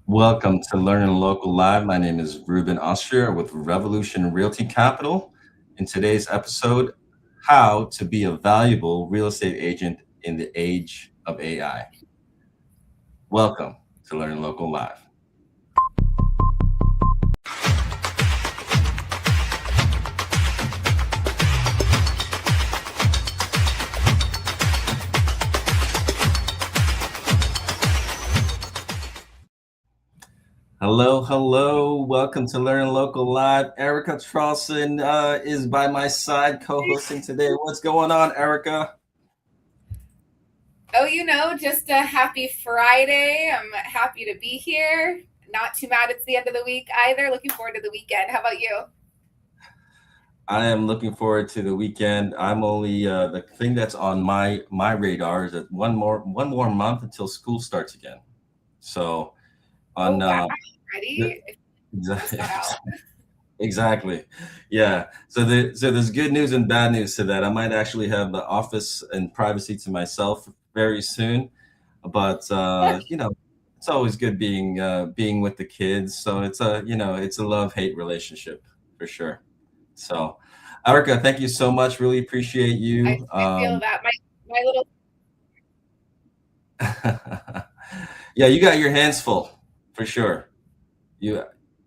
Welcome to LEARNin Local Live. My name is Ruben Austria with Revolution Realty Capital. In today's episode, how to be a valuable real estate agent in the age of AI. Welcome to LEARNin Local Live. Hello. Welcome to LEARNin Local Live. Erica Charlson is by my side co-hosting today. What's going on, Erica? Oh, just a happy Friday. I'm happy to be here. Not too mad it's the end of the week either. Looking forward to the weekend. How about you? I am looking forward to the weekend. I'm only the thing that's on my radar is that one more month until school starts again. So Oh, on wow. the- Ready? Just exactly, got out. exactly, yeah. So there's good news and bad news to that. I might actually have the office and privacy to myself very soon, but it's always good being with the kids. So it's a love-hate relationship for sure. So, Erica, thank you so much. Really appreciate I, you. I feel that. My little Yeah, you got your hands full for sure. You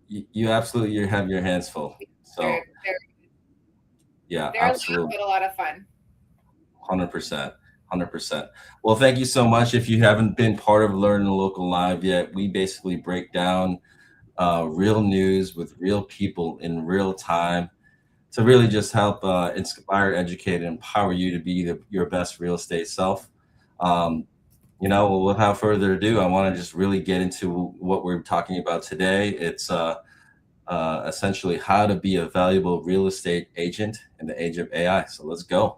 you absolutely you have your hands full. So, they're they're yeah, they're loud absolutely. but a lot of fun. 100%. 100%. Well, thank you so much. If you haven't been part of LEARNin Local Live yet, we basically break down real news with real people in real time to really just help inspire, educate, and empower you to be your best real estate self. Um, without further ado, I want to just really get into what we're talking about today. It's essentially how to be a valuable real estate agent in the age of AI. So let's go.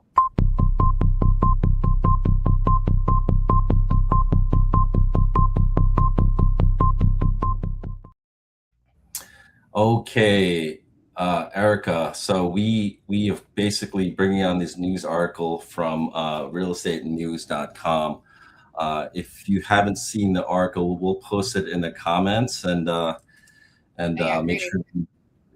Okay, Erica. So we have basically bringing on this news article from realestatenews.com. If you haven't seen the article, we'll post it in the comments and Yeah, make great. sure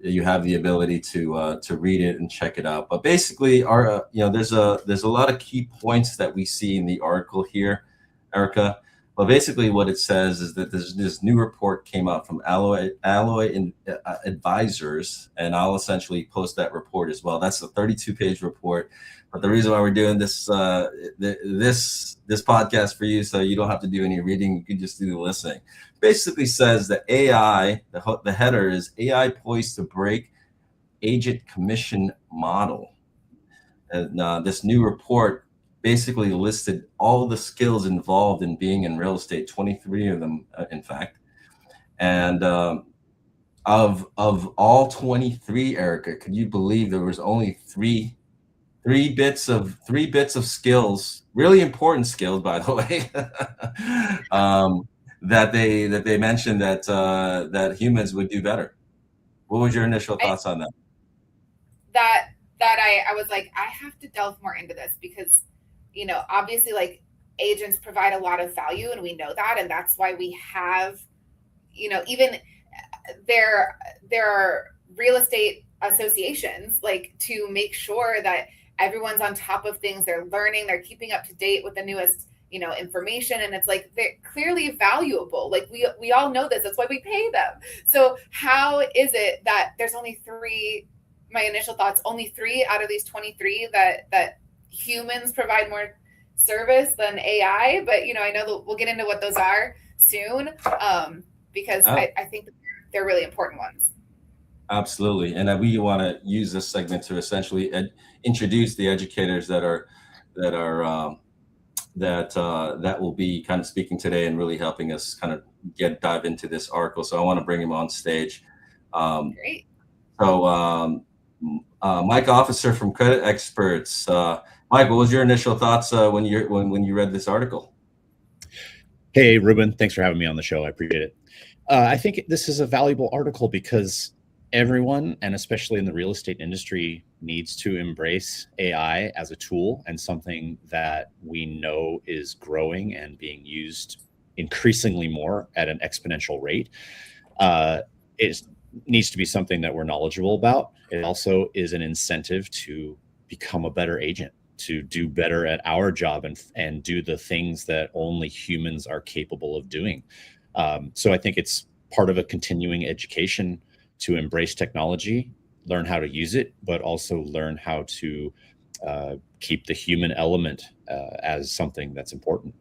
you have the ability to read it and check it out. But basically, there's a lot of key points that we see in the article here, Erica. But basically, what it says is that this new report came out from Advisors, and I'll essentially post that report as well. That's a 32-page report. But the reason why we're doing this podcast for you, so you don't have to do any reading, you can just do the listening. Basically says that AI, the header is AI poised to break agent commission model. And this new report basically listed all the skills involved in being in real estate, 23 of them, in fact. And of all 23, Erica, could you believe there was only three bits of skills, really important skills, by the way, that they mentioned that humans would do better. What was your initial I, thoughts on that? that I was like, I have to delve more into this because, obviously, like, agents provide a lot of value, and we know that, and that's why we have, even there are real estate associations, like, to make sure that everyone's on top of things. They're learning, they're keeping up to date with the newest information, and it's like they're clearly valuable. Like, we all know this, that's why we pay them. So how is it that there's only three, my initial thoughts, only three out of these 23 that humans provide more service than AI? But I know that we'll get into what those are soon, because Oh, I think that they're really important ones. absolutely. And we want to use this segment to essentially introduce the educators that are that will be kind of speaking today and really helping us kind of dive into this article. So I want to bring him on stage. Um, Great. Mike Officer from Credit Experts. Mike, what was your initial thoughts when you read this article? Hey, Ruben, thanks for having me on the show. I appreciate it. I think this is a valuable article because everyone, and especially in the real estate industry, needs to embrace AI as a tool and something that we know is growing and being used increasingly more at an exponential rate. It needs to be something that we're knowledgeable about. It also is an incentive to become a better agent, to do better at our job and do the things that only humans are capable of doing. So I think it's part of a continuing education to embrace technology, learn how to use it, but also learn how to keep the human element as something that's important.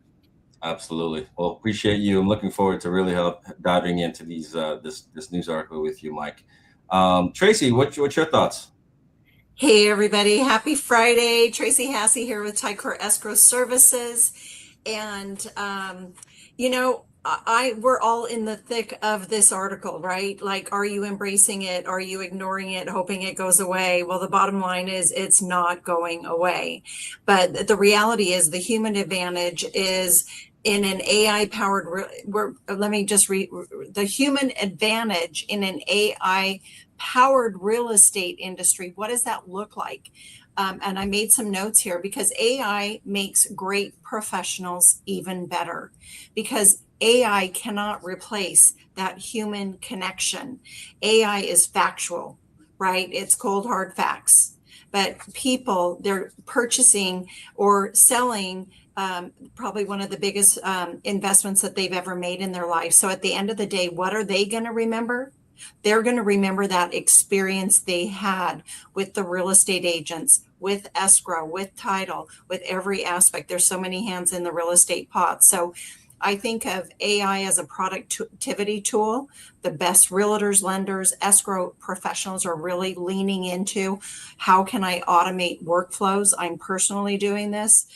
Absolutely. Well, appreciate you. I'm looking forward to really diving into these this news article with you, Mike. Tracy, what's your thoughts? Hey everybody, happy Friday. Tracy Hassey here with Ticor Escrow Services. And we're all in the thick of this article, right? Like, are you embracing it? Are you ignoring it, hoping it goes away? Well, the bottom line is it's not going away. But the reality is the human advantage is in an AI powered, the human advantage in an AI powered real estate industry. What does that look like? And I made some notes here because AI makes great professionals even better, because AI cannot replace that human connection. AI is factual, right? It's cold, hard facts. But people, they're purchasing or selling probably one of the biggest investments that they've ever made in their life. So at the end of the day, what are they going to remember? They're going to remember that experience they had with the real estate agents, with escrow, with title, with every aspect. There's so many hands in the real estate pot. So I think of AI as a productivity tool. The best realtors, lenders, escrow professionals are really leaning into how can I automate workflows? I'm personally doing this.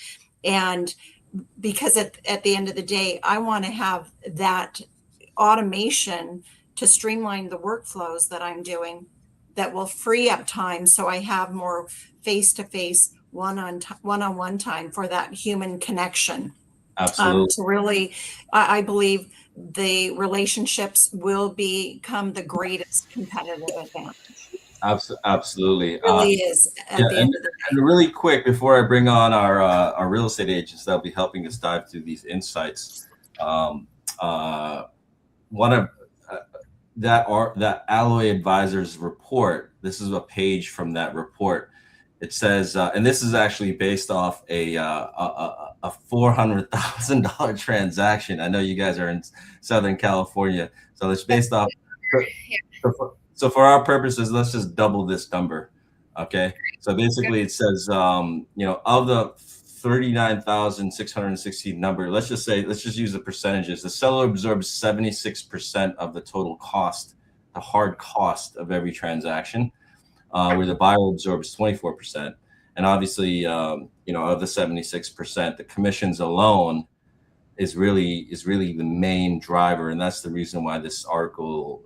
And because at the end of the day, I want to have that automation to streamline the workflows that I'm doing that will free up time so I have more face-to-face one-on-one time for that human connection. Absolutely. So really, I believe the relationships will become the greatest competitive advantage. Absolutely. It really is at the end of the day. And really quick, before I bring on our real estate agents that'll be helping us dive through these insights, one of that Alloy Advisors report. This is a page from that report. It says, and this is actually based off a $400,000 transaction. I know you guys are in Southern California, so it's based off. So for our purposes, let's just double this number. Okay. So basically, it says, of the 39,660 number, let's just use the percentages. The seller absorbs 76% of the total cost, the hard cost of every transaction, where the buyer absorbs 24%. And obviously, of the 76%, the commissions alone is really the main driver. And that's the reason why this article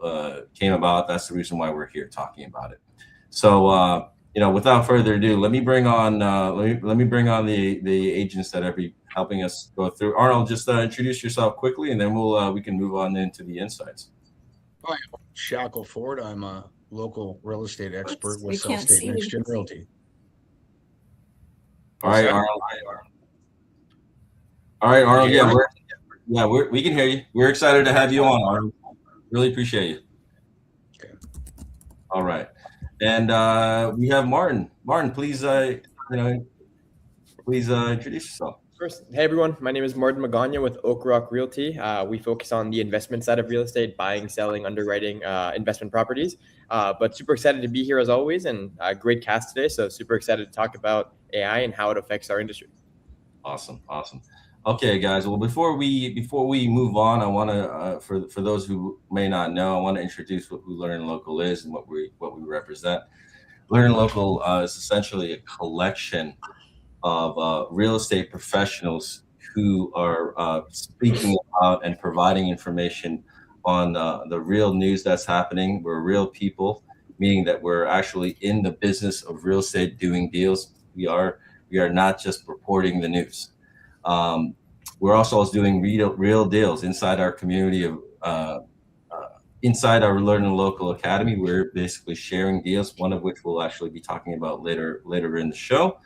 came about. That's the reason why we're here talking about it. So, without further ado, let me bring on the agents that are helping us go through. Arnold, just introduce yourself quickly, and then we can move on into the insights. Hi, I'm Shackle Ford. I'm a local real estate expert with South State Next Gen Realty. All right, Arnold. All right, Arnold. Yeah, we can hear you. We're excited to have you on, Arnold. Really appreciate you. Okay. All right. And we have Martin. Martin, please, introduce yourself. First, hey everyone, my name is Martin Magana with Oak Rock Realty. We focus on the investment side of real estate, buying, selling, underwriting investment properties. But super excited to be here as always, and a great cast today. So super excited to talk about AI and how it affects our industry. Awesome. Okay, guys. Well, before we move on, I want to, for those who may not know, I want to introduce who LEARNin Local is and what we represent. LEARNin Local is essentially a collection of real estate professionals who are speaking about and providing information on the real news that's happening. We're real people, meaning that we're actually in the business of real estate doing deals. We are not just reporting the news. We're also doing real deals inside our community of inside our LEARNin Local Academy. We're basically sharing deals, one of which we'll actually be talking about later in the show.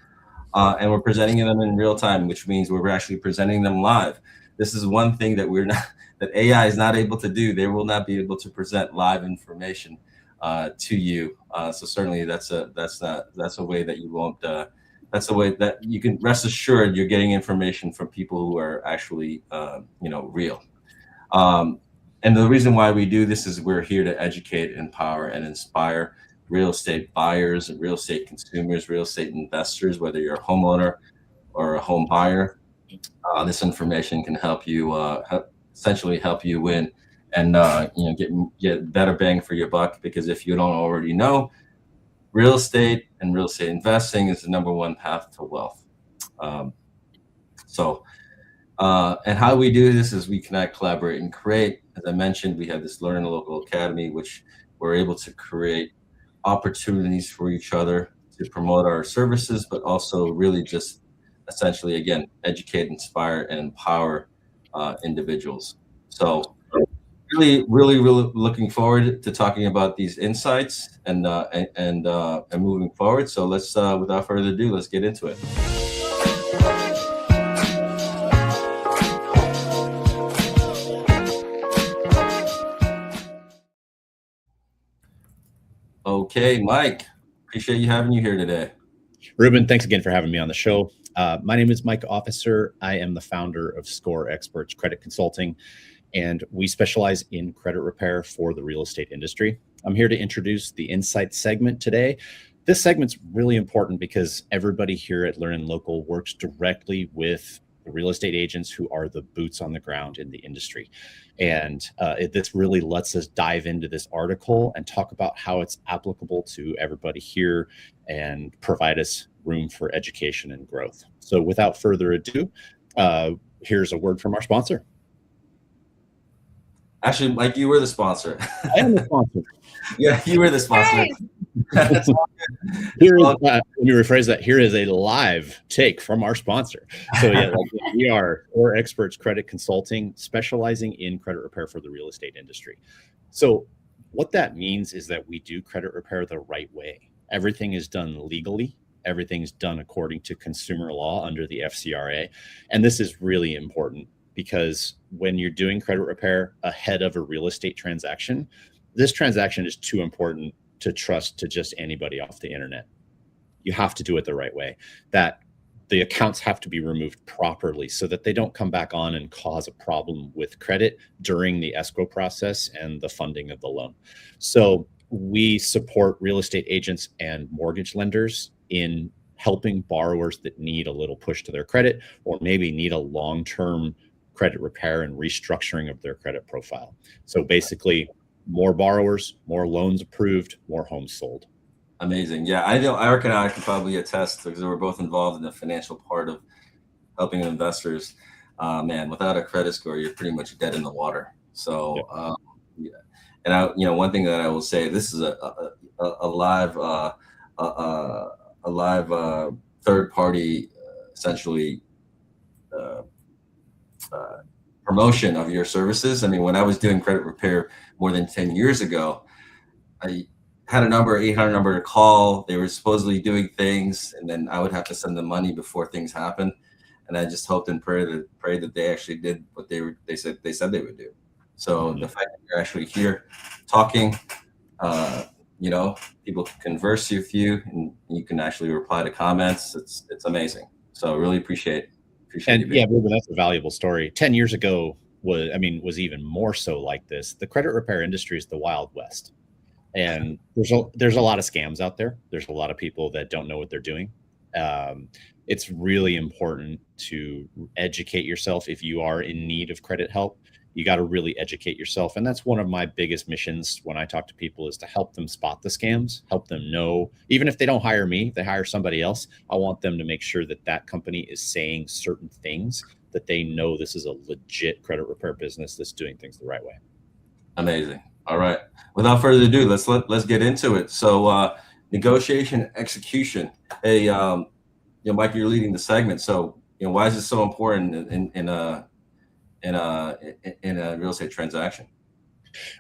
And we're presenting them in real time, which means we're actually presenting them live. this is one thing that that AI is not able to do. They will not be able to present live information to you. So certainly that's a way that you won't. That's a way that you can rest assured you're getting information from people who are actually real. And the reason why we do this is we're here to educate, empower, and inspire real estate buyers and real estate consumers, real estate investors, whether you're a homeowner or a home buyer. This information can help you essentially help you win and get better bang for your buck, because if you don't already know, real estate and real estate investing is the number one path to wealth. And how we do this is we connect, collaborate, and create. As I mentioned, we have this LEARNin Local Academy, which we're able to create opportunities for each other to promote our services, but also really just essentially, again, educate, inspire, and empower individuals. So really looking forward to talking about these insights and moving forward. So let's, without further ado, let's get into it. Okay, Mike, appreciate you having you here today. Ruben, thanks again for having me on the show. My name is Mike Officer. I am the founder of Score Experts Credit Consulting, and we specialize in credit repair for the real estate industry. I'm here to introduce the Insight segment today. This segment's really important because everybody here at LEARNin Local works directly with the real estate agents who are the boots on the ground in the industry. And this really lets us dive into this article and talk about how it's applicable to everybody here and provide us room for education and growth. So without further ado, here's a word from our sponsor. Actually, Mike, you were the sponsor. I am the sponsor. Yeah, you were the sponsor. That's all good. Here is, let me rephrase that. Here is a live take from our sponsor. So yeah, we are Score Experts Credit Consulting, specializing in credit repair for the real estate industry. So what that means is that we do credit repair the right way. Everything is done legally. Everything's done according to consumer law under the FCRA. And this is really important because when you're doing credit repair ahead of a real estate transaction, this transaction is too important to trust to just anybody off the internet. You have to do it the right way. That the accounts have to be removed properly so that they don't come back on and cause a problem with credit during the escrow process and the funding of the loan. So we support real estate agents and mortgage lenders in helping borrowers that need a little push to their credit or maybe need a long-term credit repair and restructuring of their credit profile. So basically, more borrowers, more loans approved, more homes sold. Amazing. Yeah, I reckon I can probably attest because we're both involved in the financial part of helping investors. Man, without a credit score, you're pretty much dead in the water. So, yeah. And one thing that I will say, this is a live third party, essentially, promotion of your services. I mean, when I was doing credit repair more than 10 years ago, I had a number, 800 number to call. They were supposedly doing things, and then I would have to send them money before things happened. And I just hoped and prayed that they actually did what they said they would do. So the fact that you're actually here talking, people can converse with you, and you can actually reply to comments. It's amazing. So really appreciate and yeah, Ruben, that's a valuable story. 10 years ago was even more so like this. The credit repair industry is the Wild West. And there's a lot of scams out there. There's a lot of people that don't know what they're doing. It's really important to educate yourself. If you are in need of credit help, you got to really educate yourself. And that's one of my biggest missions when I talk to people, is to help them spot the scams, help them know, even if they don't hire me, if they hire somebody else, I want them to make sure that that company is saying certain things that they know this is a legit credit repair business that's doing things the right way. Amazing. All right. Without further ado, let's get into it. So negotiation execution. Hey, Mike, you're leading the segment. So why is it so important in a real estate transaction?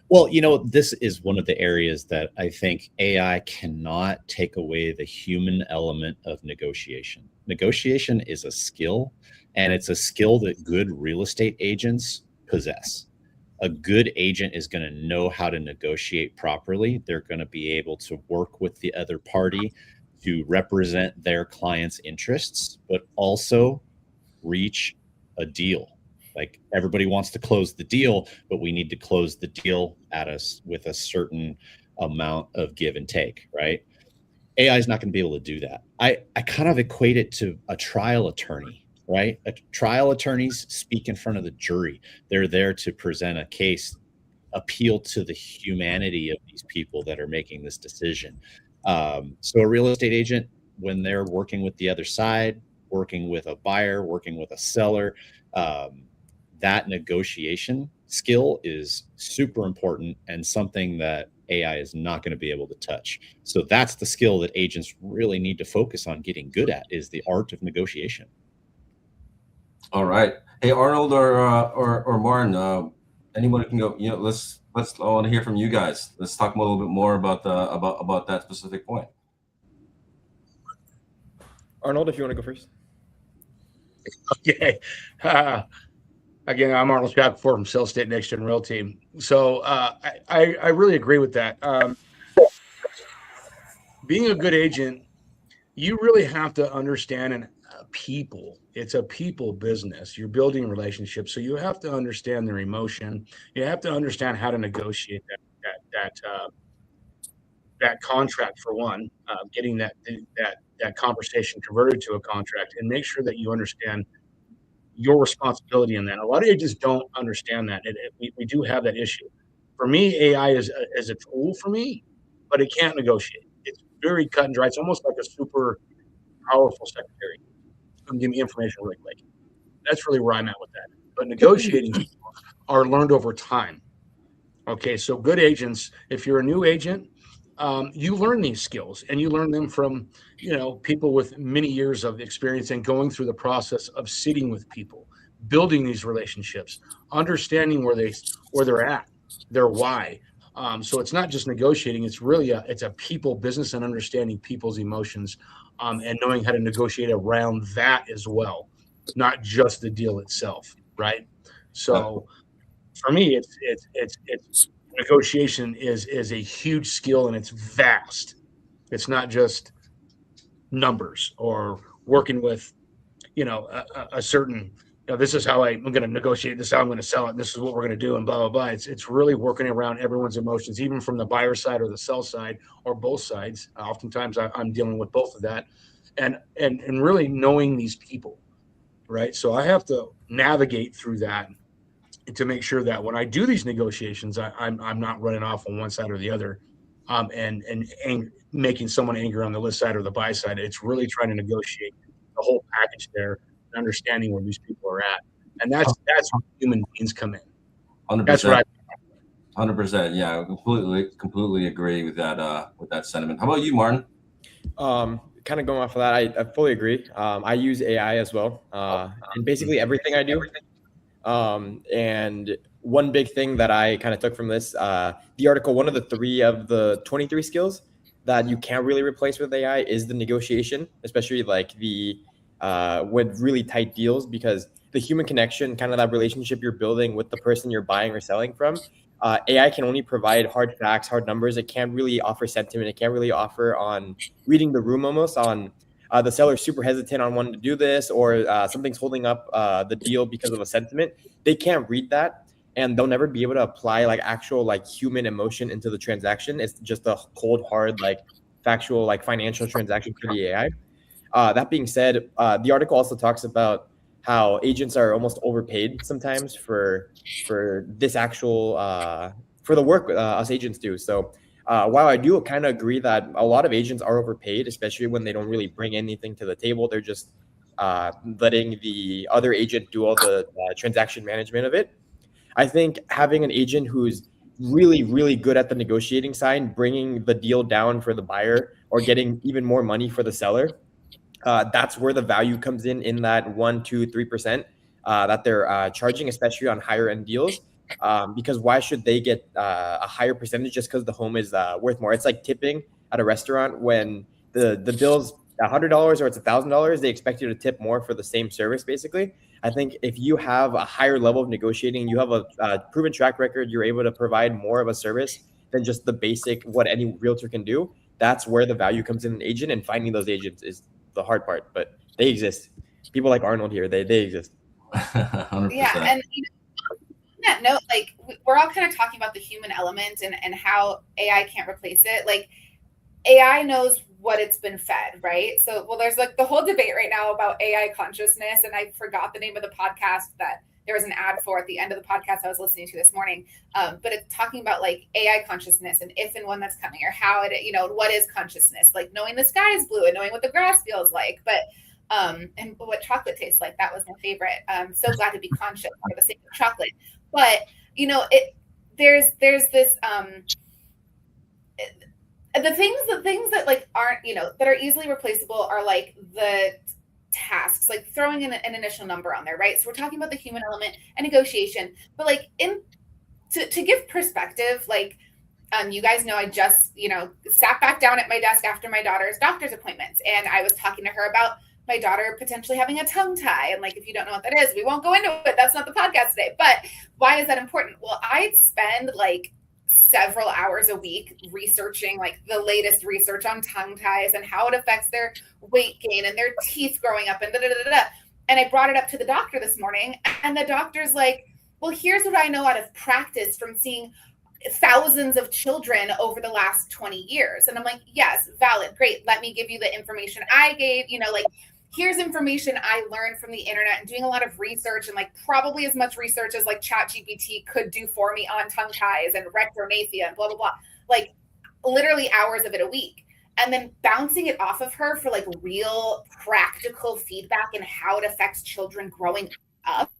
Well, this is one of the areas that I think AI cannot take away the human element of negotiation. Negotiation is a skill, and it's a skill that good real estate agents possess. A good agent is going to know how to negotiate properly. They're going to be able to work with the other party to represent their client's interests, but also reach a deal. Like, everybody wants to close the deal, but we need to close the deal with a certain amount of give and take, right? AI is not going to be able to do that. I kind of equate it to a trial attorney, right? Trial attorneys speak in front of the jury. They're there to present a case, appeal to the humanity of these people that are making this decision. So a real estate agent, when they're working with the other side, working with a buyer, working with a seller, that negotiation skill is super important and something that AI is not going to be able to touch. So that's the skill that agents really need to focus on getting good at, is the art of negotiation. All right. Hey, Arnold or Martin, anyone can go. Let's. I want to hear from you guys. Let's talk a little bit more about about that specific point. Arnold, if you want to go first. Okay. Again, I'm Arnold Shackelford from Sales State Next Gen Realty. So I really agree with that. Being a good agent, you really have to understand people. It's a people business. You're building relationships, so you have to understand their emotion. You have to understand how to negotiate that contract, for one, getting that conversation converted to a contract, and make sure that you understand your responsibility in that. A lot of agents don't understand that. We do have that issue. For me, AI is a tool for me, but it can't negotiate. It's very cut and dry. It's almost like a super powerful secretary. Give me information really quick. That's really where I'm at with that. But negotiating are learned over time. Okay, so good agents, if you're a new agent, you learn these skills, and you learn them from people with many years of experience, and going through the process of sitting with people, building these relationships, understanding where they're at, their why. So it's not just negotiating; it's really a people business, and understanding people's emotions, and knowing how to negotiate around that as well, not just the deal itself, right? So for me, it's negotiation is a huge skill, and it's vast. It's not just numbers or working with a certain this is how I'm going to negotiate, this is how I'm going to sell it, this is what we're going to do, and blah blah blah. It's really working around everyone's emotions, even from the buyer side or the sell side, or both sides. Oftentimes I'm dealing with both of that, and really knowing these people, right? So I have to navigate through that to make sure that when I do these negotiations, I'm not running off on one side or the other, and making someone angry on the list side or the buy side. It's really trying to negotiate the whole package there, and understanding where these people are at, and that's where human beings come in. 100%. That's what 100%. Yeah, completely agree with that sentiment. How about you, Martin? Kind of going off of that, I fully agree. I use AI as well, in basically everything I do. And one big thing that I kind of took from this, the article, one of the 3 of the 23 skills that you can't really replace with AI is the negotiation, especially like with really tight deals, because the human connection, kind of that relationship you're building with the person you're buying or selling from, AI can only provide hard facts, hard numbers. It can't really offer sentiment. It can't really offer on reading the room, almost on the seller's super hesitant on wanting to do this, or something's holding up the deal because of a sentiment. They can't read that, and they'll never be able to apply like actual like human emotion into the transaction. It's just a cold, hard, like factual, like financial transaction for the AI. That being said, the article also talks about how agents are almost overpaid sometimes for this actual for the work us agents do. So while I do kind of agree that a lot of agents are overpaid, especially when they don't really bring anything to the table, they're just letting the other agent do all the transaction management of it. I think having an agent who's really, really good at the negotiating side, bringing the deal down for the buyer or getting even more money for the seller, that's where the value comes in that 1%, 2%, 3% that they're charging, especially on higher end deals. because why should they get a higher percentage just because the home is worth more? It's like tipping at a restaurant when the bill's $100 or it's $1,000, they expect you to tip more for the same service, basically. I think if you have a higher level of negotiating, you have a proven track record, you're able to provide more of a service than just the basic what any realtor can do. That's where the value comes in an agent, and finding those agents is the hard part, but they exist. People like Arnold here, they exist. 100%. Yeah, and on that note, like we're all kind of talking about the human element and how AI can't replace it. Like AI knows what it's been fed, right? So, well, there's like the whole debate right now about AI consciousness, and I forgot the name of the podcast that there was an ad for at the end of the podcast I was listening to this morning. But it's talking about like AI consciousness and if and when that's coming, or how it, what is consciousness? Like knowing the sky is blue and knowing what the grass feels like, but and what chocolate tastes like. That was my favorite. So glad to be conscious for the sake of chocolate. But there's this the things that like aren't that are easily replaceable are like the tasks, like throwing in an initial number on there, right? So we're talking about the human element and negotiation, but like to give perspective, like you guys know I just sat back down at my desk after my daughter's doctor's appointments, and I was talking to her about my daughter potentially having a tongue tie. And like, if you don't know what that is, we won't go into it. That's not the podcast today. But why is that important? Well, I'd spend like several hours a week researching like the latest research on tongue ties and how it affects their weight gain and their teeth growing up and And I brought it up to the doctor this morning, and the doctor's like, well, here's what I know out of practice from seeing thousands of children over the last 20 years. And I'm like, yes, valid, great. Let me give you the information I gave, like, here's information I learned from the internet and doing a lot of research, and like probably as much research as like ChatGPT could do for me on tongue ties and rectornathia and blah, blah, blah, like literally hours of it a week. And then bouncing it off of her for like real practical feedback and how it affects children growing up.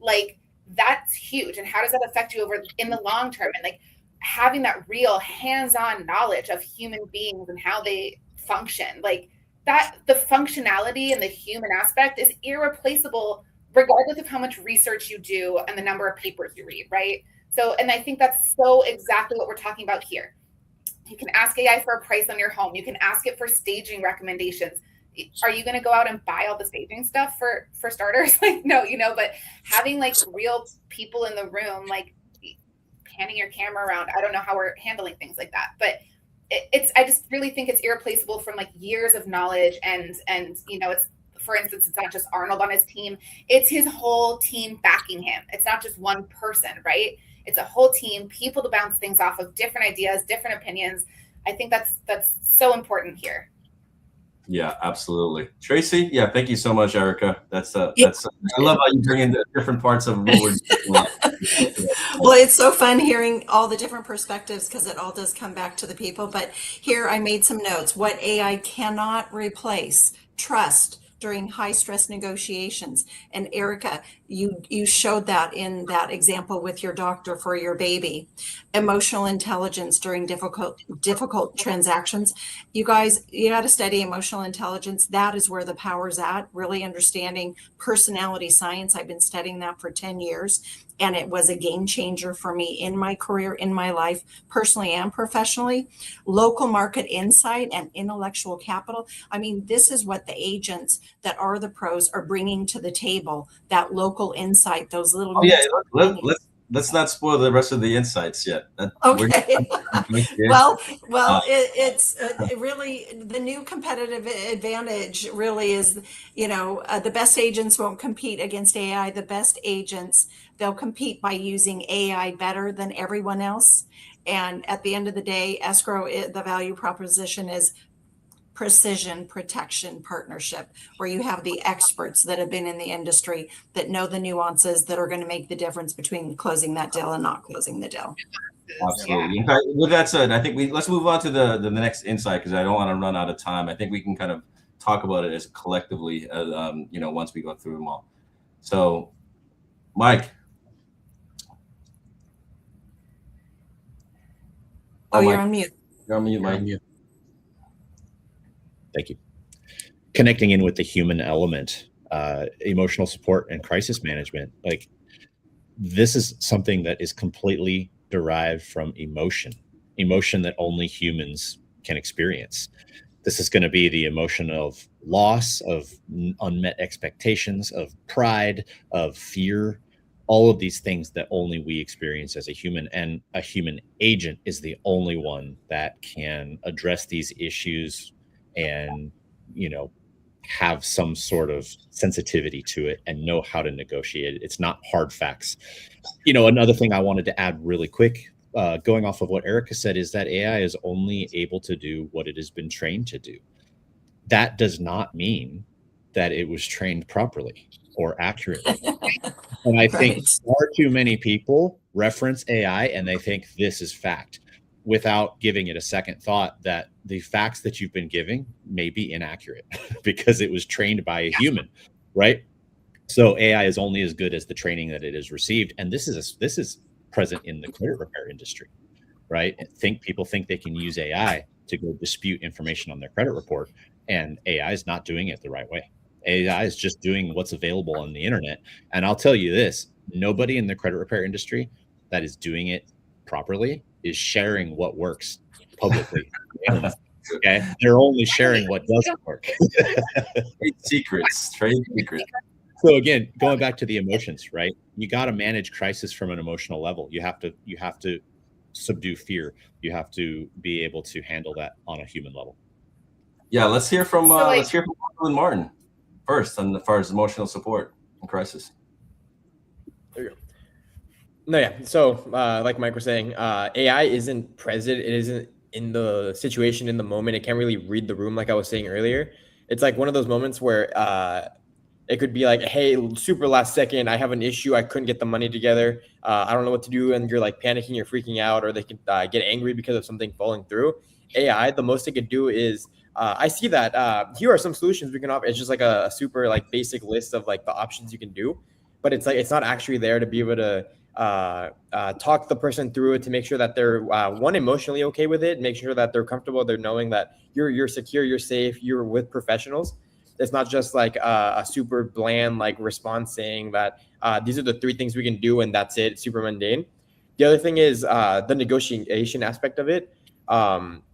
Like that's huge. And how does that affect you over in the long term? And like having that real hands-on knowledge of human beings and how they function, like that, the functionality and the human aspect is irreplaceable regardless of how much research you do and the number of papers you read, right? So, and I think that's so exactly what we're talking about here. You can ask AI for a price on your home. You can ask it for staging recommendations. Are you going to go out and buy all the staging stuff for starters? Like, no, but having like real people in the room, like panning your camera around. I don't know how we're handling things like that, but I just really think it's irreplaceable from like years of knowledge and it's, for instance, it's not just Arnold on his team, it's his whole team backing him. It's not just one person, right? It's a whole team, people to bounce things off of, different ideas, different opinions. I think that's so important here. Yeah, absolutely. Tracy, yeah, thank you so much, Erica. That's I love how you bring in the different parts of what we're doing. Well, it's so fun hearing all the different perspectives because it all does come back to the people. But here I made some notes. What AI cannot replace: trust during high stress negotiations. And Erica, you showed that in that example with your doctor for your baby. Emotional intelligence during difficult transactions. You guys, you got to study emotional intelligence. That is where the power's at, really understanding personality science. I've been studying that for 10 years. And it was a game changer for me in my career, in my life, personally and professionally. Local market insight and intellectual capital. I mean, this is what the agents that are the pros are bringing to the table, that local insight, those little... Oh, yeah, let's not spoil the rest of the insights yet. Okay. Well, it's really the new competitive advantage really is, the best agents won't compete against AI. The best agents, they'll compete by using AI better than everyone else. And at the end of the day, escrow, the value proposition is precision protection partnership, where you have the experts that have been in the industry that know the nuances that are going to make the difference between closing that deal and not closing the deal. Absolutely. Yeah. In fact, with that said, I think let's move on to the next insight, because I don't want to run out of time. I think we can kind of talk about it as collectively, once we go through them all. So, Mike. Oh, you're on mute. You're on mute, Mike. Thank you. Connecting in with the human element, emotional support and crisis management. Like, this is something that is completely derived from emotion that only humans can experience. This is going to be the emotion of loss, of unmet expectations, of pride, of fear, all of these things that only we experience as a human. And a human agent is the only one that can address these issues and, have some sort of sensitivity to it and know how to negotiate it. It's not hard facts. Another thing I wanted to add really quick, going off of what Erica said, is that AI is only able to do what it has been trained to do. That does not mean that it was trained properly or accurately. And I think far too many people reference AI and they think this is fact without giving it a second thought that the facts that you've been giving may be inaccurate because it was trained by a human, right? So AI is only as good as the training that it has received. And this is present in the credit repair industry, right? People think they can use AI to go dispute information on their credit report, and AI is not doing it the right way. AI is just doing what's available on the internet. And I'll tell you this, nobody in the credit repair industry that is doing it properly is sharing what works publicly. Okay, they're only sharing what doesn't work. Trade secrets. So again, going back to the emotions, right? You got to manage crisis from an emotional level. You have to subdue fear. You have to be able to handle that on a human level. Yeah, let's hear from Martin first, as far as emotional support in crisis. There you go. No, yeah. So, like Mike was saying, AI isn't present. It isn't in the situation in the moment. It can't really read the room, like I was saying earlier. It's like one of those moments where it could be like, hey, super last second, I have an issue. I couldn't get the money together. I don't know what to do. And you're like panicking, you're freaking out, or they could get angry because of something falling through. AI, the most it could do is, I see that here are some solutions we can offer. It's just like a super like basic list of like the options you can do. But it's like, it's not actually there to be able to talk the person through it, to make sure that they're one, emotionally okay with it, make sure that they're comfortable, they're knowing that you're secure, you're safe, you're with professionals. It's not just like a super bland like response saying that these are the 3 things we can do and that's it. It's super mundane. The other thing is the negotiation aspect of it.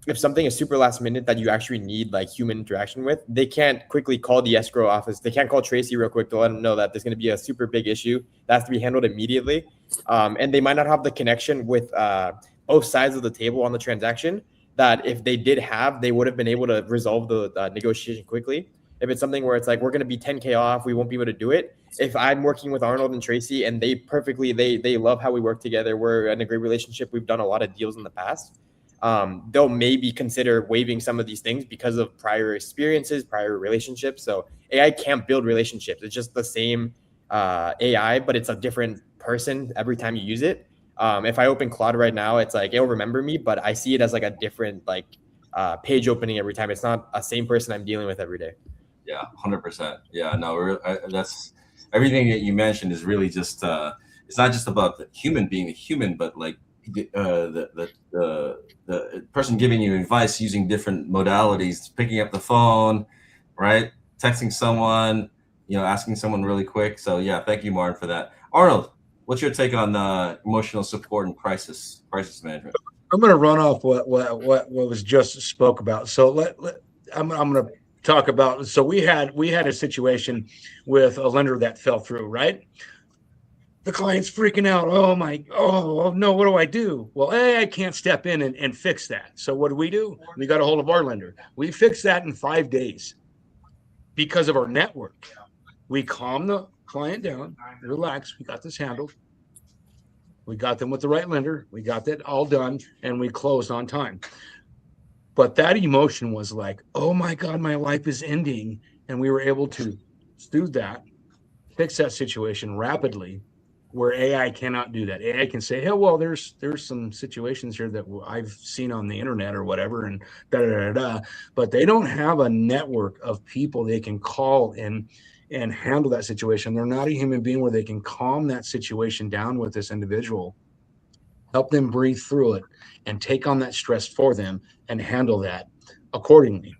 If something is super last minute that you actually need like human interaction with, they can't quickly call the escrow office. They can't call Tracy real quick to let them know that there's going to be a super big issue that has to be handled immediately. And they might not have the connection with both sides of the table on the transaction that if they did have, they would have been able to resolve the negotiation quickly. If it's something where it's like, we're going to be 10K off, we won't be able to do it. If I'm working with Arnold and Tracy and they love how we work together, we're in a great relationship, we've done a lot of deals in the past, they'll maybe consider waiving some of these things because of prior experiences, prior relationships. So AI can't build relationships. It's just the same AI, but it's a different person every time you use it. If I open Claude right now, it's like, it'll remember me, but I see it as like a different like page opening every time. It's not a same person I'm dealing with every day. Yeah, 100%. Yeah, no, that's everything that you mentioned is really just it's not just about the human being a human, but like the person giving you advice using different modalities, picking up the phone, right, texting someone, asking someone really quick. So yeah, thank you, Martin, for that. Arnold, what's your take on emotional support and crisis management? I'm going to run off what was just spoke about. So I'm going to talk about. So we had a situation with a lender that fell through, right? The client's freaking out. Oh no, what do I do? Well, I can't step in and fix that. So what do? We got a hold of our lender. We fixed that in 5 days because of our network. We calmed the client down, relax. We got this handled. We got them with the right lender. We got that all done, and we closed on time. But that emotion was like, oh my God, my life is ending. And we were able to do that, fix that situation rapidly, where AI cannot do that. AI can say, hey, well, there's some situations here that I've seen on the internet or whatever, and but they don't have a network of people they can call and handle that situation. They're not a human being where they can calm that situation down with this individual, help them breathe through it, and take on that stress for them and handle that accordingly.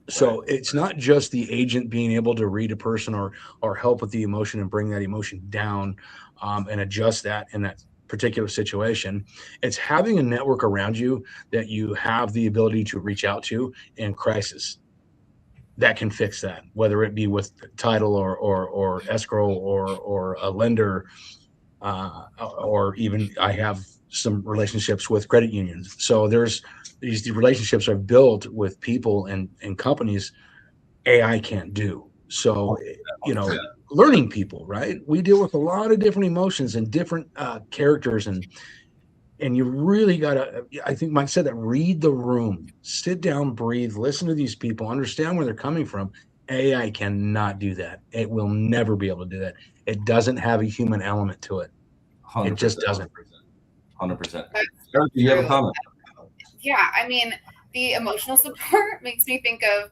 So it's not just the agent being able to read a person or help with the emotion and bring that emotion down, and adjust that in that particular situation. It's having a network around you that you have the ability to reach out to in crisis that can fix that, whether it be with title or escrow or a lender, or even I have some relationships with credit unions. So there's these relationships I've built with people and companies AI can't do. So, learning people, right? We deal with a lot of different emotions and different characters, and you really gotta. I think Mike said that. Read the room, sit down, breathe, listen to these people, understand where they're coming from. AI cannot do that. It will never be able to do that. It doesn't have a human element to it. It just 100%. doesn't. 100%. That's Eric, do you have a true. comment? Yeah, I mean, the emotional support makes me think of.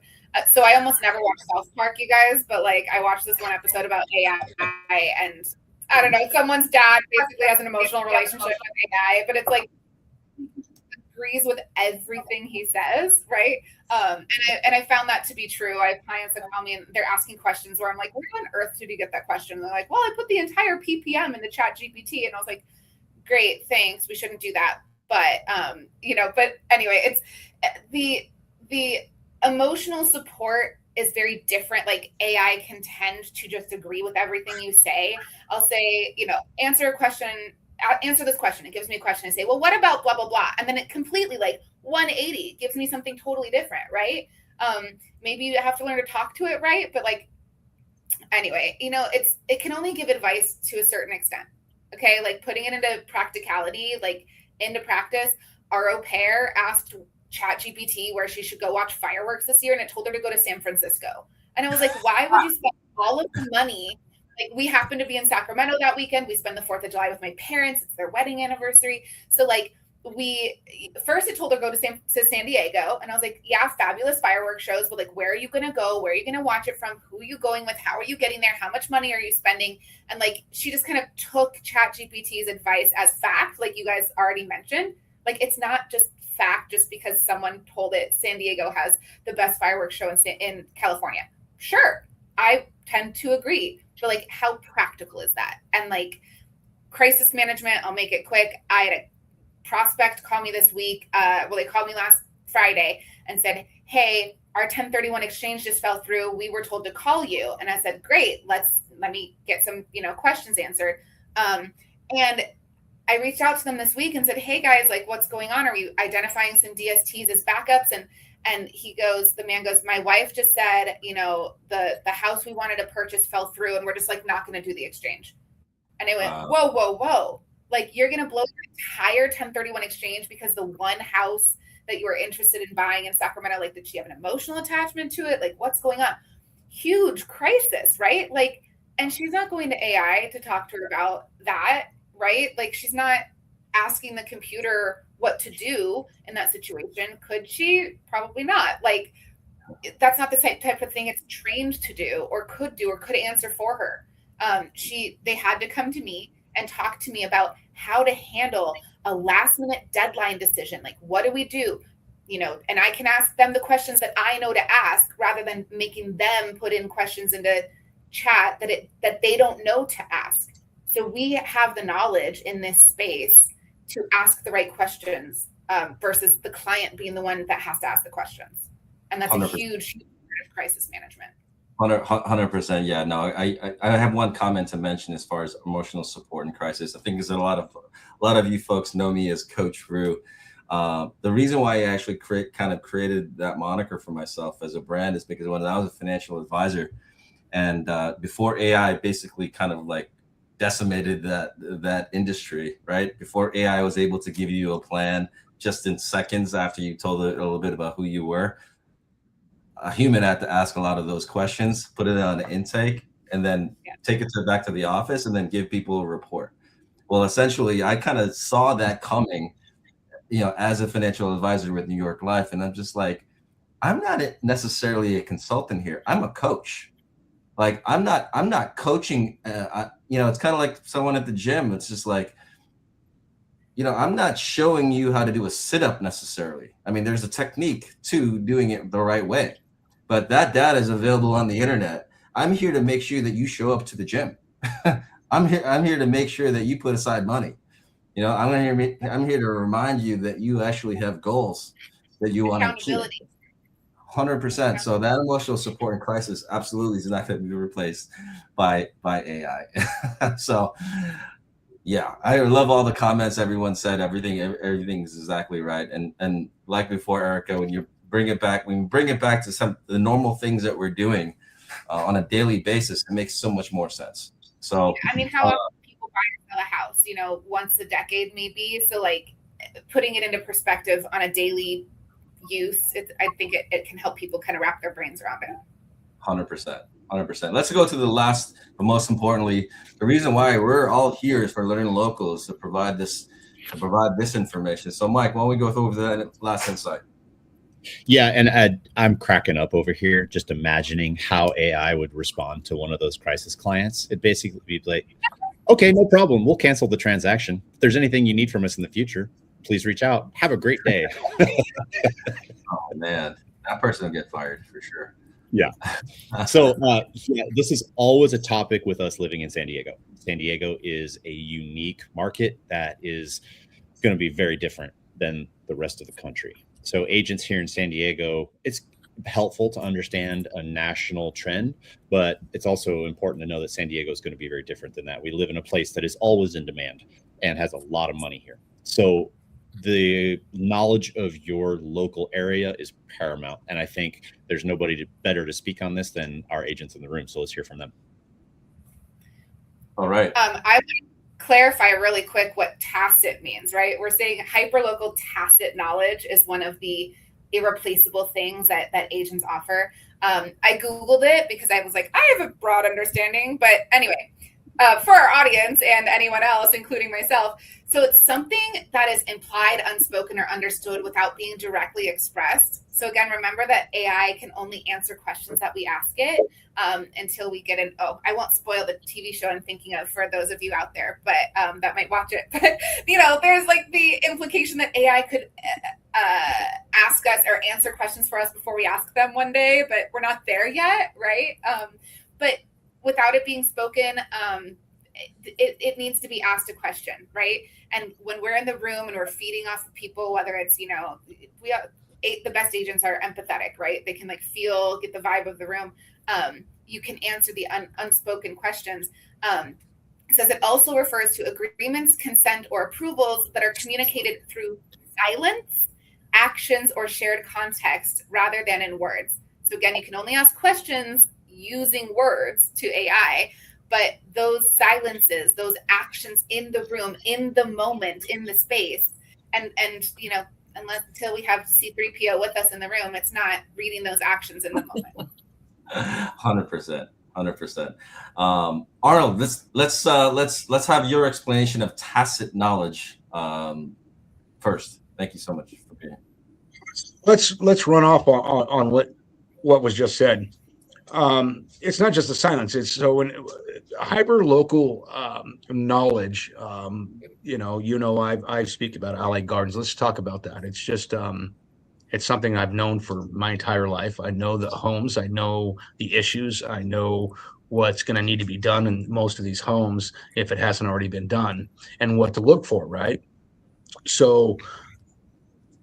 So I almost never watch South Park, you guys, but like I watched this one episode about AI, and I don't know, someone's dad basically has an emotional relationship with AI, but it's like agrees with everything he says, right? And I found that to be true. I have clients that call me and they're asking questions where I'm like, where on earth did you get that question? And they're like, well, I put the entire PPM in the chat GPT. And I was like, great, thanks. We shouldn't do that. But, but anyway, it's the emotional support is very different. Like AI can tend to just agree with everything you say. I'll say, answer this question. It gives me a question. I say, well, what about blah, blah, blah? And then it completely like 180 gives me something totally different, right? Maybe you have to learn to talk to it, right? But like, anyway, it can only give advice to a certain extent. Okay. Like putting it into practicality, like into practice. Our au pair asked ChatGPT where she should go watch fireworks this year, and it told her to go to San Francisco. And I was like, why would you spend all of the money? Like we happen to be in Sacramento that weekend. We spend the 4th of July with my parents. It's their wedding anniversary. So like it told her to go to San Diego. And I was like, yeah, fabulous fireworks shows, but like, where are you going to go? Where are you going to watch it from? Who are you going with? How are you getting there? How much money are you spending? And like, she just kind of took ChatGPT's advice as fact. Like you guys already mentioned, like, it's not just fact just because someone told it San Diego has the best fireworks show in California. Sure. I tend to agree, but like, how practical is that? And like crisis management, I'll make it quick. I had a prospect call me this week. They called me last Friday and said, hey, our 1031 exchange just fell through. We were told to call you. And I said, great, let me get some, questions answered. And I reached out to them this week and said, hey guys, like what's going on? Are we identifying some DSTs as backups? And the man goes, my wife just said, the house we wanted to purchase fell through and we're just like not going to do the exchange. And I went, whoa. Like you're going to blow your entire 1031 exchange because the one house that you were interested in buying in Sacramento, like did she have an emotional attachment to it? Like what's going on? Huge crisis, right? Like, and she's not going to AI to talk to her about that, right? Like she's not asking the computer what to do in that situation. Could she? Probably not. Like that's not the same type of thing it's trained to do or could answer for her. They had to come to me and talk to me about how to handle a last minute deadline decision. Like, what do we do? And I can ask them the questions that I know to ask rather than making them put in questions into chat that they don't know to ask. So we have the knowledge in this space to ask the right questions versus the client being the one that has to ask the questions. And that's 100%. A huge part of crisis management. 100%. Yeah, no, I have one comment to mention as far as emotional support in crisis. I think there's a lot of you folks know me as Coach Rue. The reason why I actually created that moniker for myself as a brand is because when I was a financial advisor and before AI basically kind of like decimated that industry, right? Before AI was able to give you a plan just in seconds after you told it a little bit about who you were, a human had to ask a lot of those questions, put it on an intake, and then take it back to the office and then give people a report. Well, essentially, I kind of saw that coming, as a financial advisor with New York Life. And I'm just like, I'm not necessarily a consultant here. I'm a coach. Like, I'm not coaching. It's kind of like someone at the gym. It's just like, I'm not showing you how to do a sit-up necessarily. I mean, there's a technique to doing it the right way. but that data is available on the internet. I'm here to make sure that you show up to the gym. I'm here to make sure that you put aside money. You know, I'm here to remind you that you actually have goals that you want to achieve. Accountability. 100%. So that emotional support in crisis absolutely is not going to be replaced by AI. So yeah, I love all the comments everyone said. Everything is exactly right. And like before, Erica, when you bring it back to some the normal things that we're doing on a daily basis, it makes so much more sense. So I mean, how often people buy or sell a house, you know, once a decade maybe. So like putting it into perspective on a daily use, I think it can help people kind of wrap their brains around it. 100%. 100%. Let's go to the last, but most importantly, the reason why we're all here is for Learning Local, is to provide this information. So Mike, why don't we go over that last insight? Yeah, and I'm cracking up over here just imagining how AI would respond to one of those crisis clients. It'd basically be like, okay, no problem. We'll cancel the transaction. If there's anything you need from us in the future, please reach out. Have a great day. Oh man, that person will get fired for sure. Yeah. So yeah, this is always a topic with us living in San Diego. San Diego is a unique market that is going to be very different than the rest of the country. So agents here in San Diego, it's helpful to understand a national trend, but it's also important to know that San Diego is going to be very different than that. We live in a place that is always in demand and has a lot of money here. So the knowledge of your local area is paramount. And I think there's nobody better to speak on this than our agents in the room. So let's hear from them. All right. I would clarify really quick what tacit means, right? We're saying hyperlocal tacit knowledge is one of the irreplaceable things that agents offer. I Googled it because I was like, I have a broad understanding, but anyway, for our audience and anyone else, including myself. So it's something that is implied, unspoken, or understood without being directly expressed. So again, remember that AI can only answer questions that we ask it until we get I won't spoil the TV show I'm thinking of for those of you out there, but that might watch it. But, you know, there's like the implication that AI could ask us or answer questions for us before we ask them one day, but we're not there yet, right? But without it being spoken, it needs to be asked a question, right? And when we're in the room and we're feeding off of people, whether it's, you know, the best agents are empathetic, right? They can like get the vibe of the room. You can answer the unspoken questions. It says it also refers to agreements, consent, or approvals that are communicated through silence, actions, or shared context rather than in words. So again, you can only ask questions using words to AI, but those silences, those actions in the room, in the moment, in the space, and you know, until we have C3PO with us in the room, it's not reading those actions in the moment. 100%. Arnold, let's have your explanation of tacit knowledge first. Thank you so much for being here. Let's run off on what was just said. It's not just the silence. It's so when hyperlocal knowledge. I speak about Allied Gardens. Let's talk about that. It's just it's something I've known for my entire life. I know the homes. I know the issues. I know what's going to need to be done in most of these homes if it hasn't already been done, and what to look for. Right. So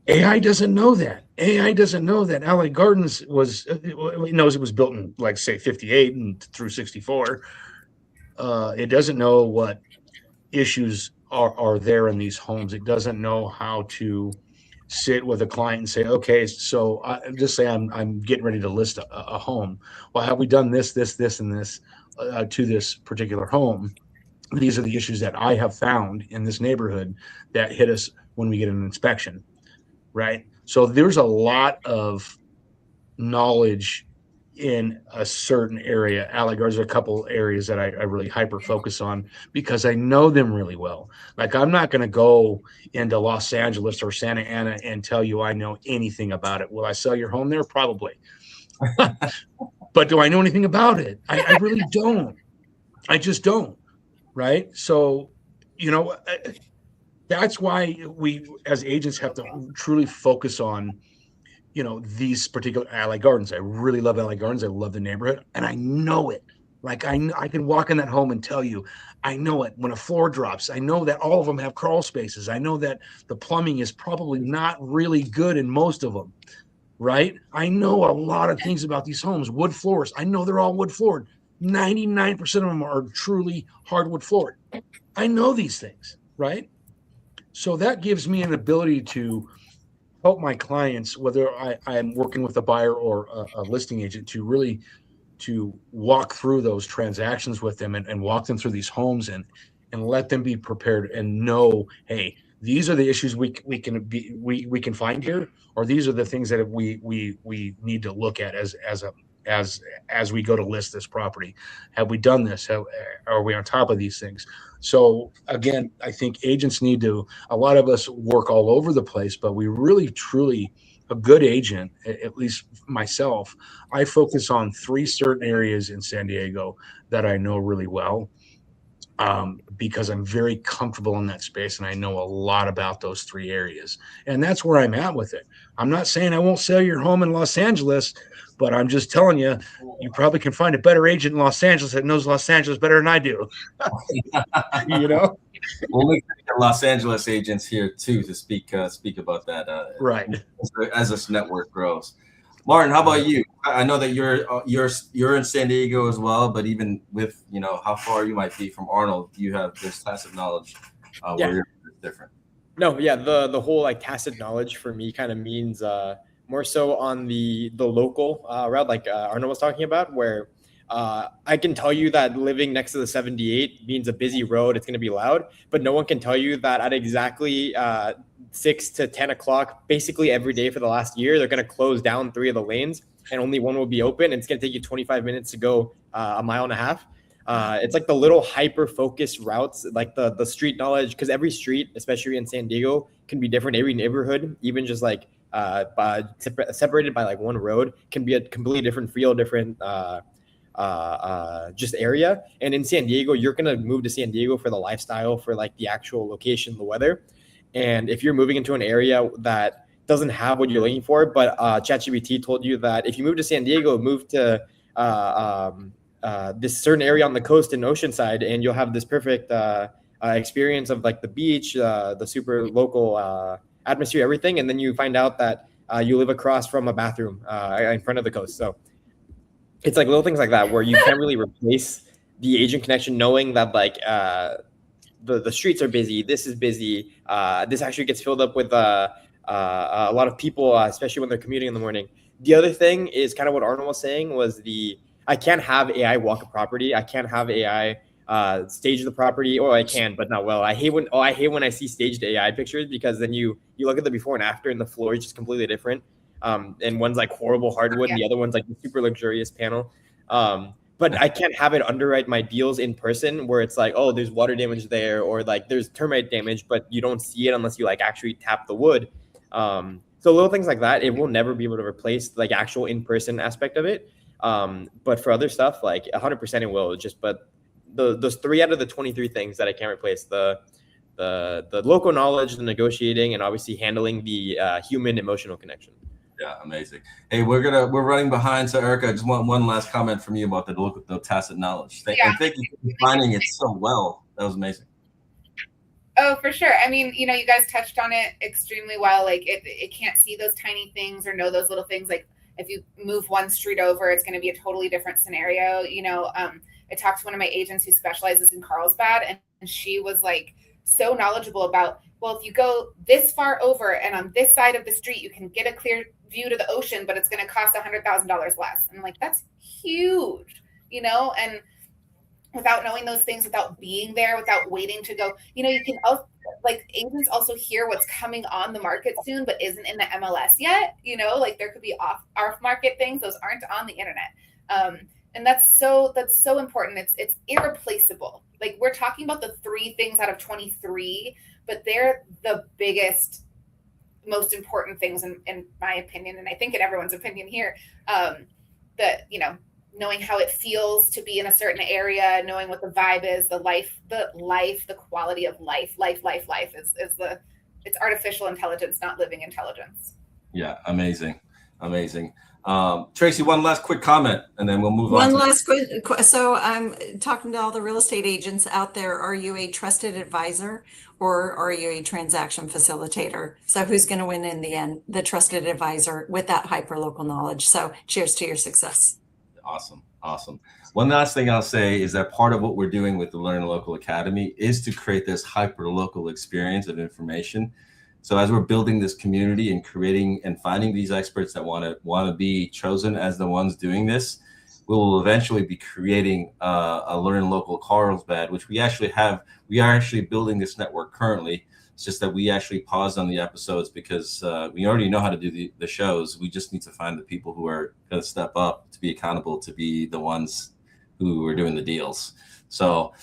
AI doesn't know that. AI doesn't know that Allied Gardens it knows it was built in, like, say, 58 and through 64. It doesn't know what issues are there in these homes. It doesn't know how to sit with a client and say, okay, so just say I'm getting ready to list a home. Well, have we done this, and this to this particular home? These are the issues that I have found in this neighborhood that hit us when we get an inspection. Right. So there's a lot of knowledge in a certain area. Allied Gardens are a couple areas that I really hyper focus on because I know them really well. Like, I'm not going to go into Los Angeles or Santa Ana and tell you I know anything about it. Will I sell your home there? Probably. But do I know anything about it? I really don't. I just don't. Right. So, that's why we as agents have to truly focus on, you know, these particular Alley Gardens. I really love Alley Gardens. I love the neighborhood, and I know it. Like I can walk in that home and tell you, I know it. When a floor drops, I know that all of them have crawl spaces. I know that the plumbing is probably not really good in most of them, right? I know a lot of things about these homes. Wood floors, I know they're all wood floored. 99% of them are truly hardwood floored. I know these things, right? So that gives me an ability to help my clients, whether I'm working with a buyer or a listing agent, to really to walk through those transactions with them and walk them through these homes and let them be prepared and know, hey, these are the issues we can find here, or these are the things that we need to look at as we go to list this property. Have we done this? Are we on top of these things? So again, I think agents need to, a lot of us work all over the place, but we really truly, a good agent, at least myself, I focus on 3 certain areas in San Diego that I know really well, because I'm very comfortable in that space and I know a lot about those 3 areas. And that's where I'm at with it. I'm not saying I won't sell your home in Los Angeles, but I'm just telling you, you probably can find a better agent in Los Angeles that knows Los Angeles better than I do. You know? We'll make Los Angeles agents here too to speak about that. Right. As this network grows. Martin, how about you? I know that you're in San Diego as well, but even with, you know, how far you might be from Arnold, you have this tacit knowledge where you're different. No, yeah, the whole like tacit knowledge for me kind of means more so on the local route, like Arnold was talking about, where I can tell you that living next to the 78 means a busy road, it's going to be loud, but no one can tell you that at exactly 6 to 10 o'clock, basically every day for the last year, they're going to close down 3 of the lanes and only one will be open. And it's going to take you 25 minutes to go a mile and a half. It's like the little hyper-focused routes, like the street knowledge, because every street, especially in San Diego, can be different. Every neighborhood, even just like separated by like one road, can be a completely different feel, different just area. And in San Diego, you're going to move to San Diego for the lifestyle, for like the actual location, the weather. And if you're moving into an area that doesn't have what you're looking for, but ChatGPT told you that if you move to San Diego, move to this certain area on the coast and Oceanside, and you'll have this perfect experience of like the beach, the super local atmosphere, everything. And then you find out that you live across from a bathroom in front of the coast. So it's like little things like that where you can't really replace the agent connection, knowing that like the streets are busy. This is busy. This actually gets filled up with a lot of people, especially when they're commuting in the morning. The other thing is kind of what Arnold was saying was I can't have AI walk a property. I can't have AI stage the property, or I can, but not well. I hate when I see staged AI pictures, because then you look at the before and after, and the floor is just completely different. And one's like horrible hardwood, and the other one's like the super luxurious panel. But I can't have it underwrite my deals in person, where it's like, oh, there's water damage there, or like there's termite damage, but you don't see it unless you like actually tap the wood. So little things like that, it will never be able to replace like actual in-person aspect of it. But for other stuff, like 100% it will. But those 3 out of the 23 things that I can't replace: the local knowledge, the negotiating, and obviously handling the human emotional connection. Yeah, amazing. Hey, we're running behind. So Erica, I just want one last comment from you about the tacit knowledge. Thank you for defining it so well. That was amazing. Oh, for sure. I mean, you know, you guys touched on it extremely well. Like it can't see those tiny things or know those little things. Like if you move one street over, it's going to be a totally different scenario. You know, I talked to one of my agents who specializes in Carlsbad, and she was like so knowledgeable about, well, if you go this far over and on this side of the street, you can get a clear view to the ocean, but it's going to cost $100,000 less. And I'm like, that's huge, you know? And without knowing those things, without being there, without waiting to go, you know, you can also, like, agents also hear what's coming on the market soon, but isn't in the MLS yet, you know, like there could be off market things. Those aren't on the internet. And that's so important. It's irreplaceable. Like we're talking about the 3 things out of 23, but they're the biggest, most important things in my opinion, and I think in everyone's opinion here, that, you know, knowing how it feels to be in a certain area, knowing what the vibe is, the quality of life is it's artificial intelligence, not living intelligence. Yeah, amazing. Amazing. Tracy, one last quick comment, and then we'll move on. One last quick. So I'm talking to all the real estate agents out there. Are you a trusted advisor or are you a transaction facilitator? So who's going to win in the end? The trusted advisor with that hyperlocal knowledge. So cheers to your success. Awesome. Awesome. One last thing I'll say is that part of what we're doing with the LEARNin Local Academy is to create this hyperlocal experience of information. So as we're building this community and creating and finding these experts that want to be chosen as the ones doing this, we will eventually be creating a LEARNin Local Carlsbad, which we actually have. We are actually building this network currently. It's just that we actually paused on the episodes because we already know how to do the shows. We just need to find the people who are going to step up to be accountable, to be the ones who are doing the deals. So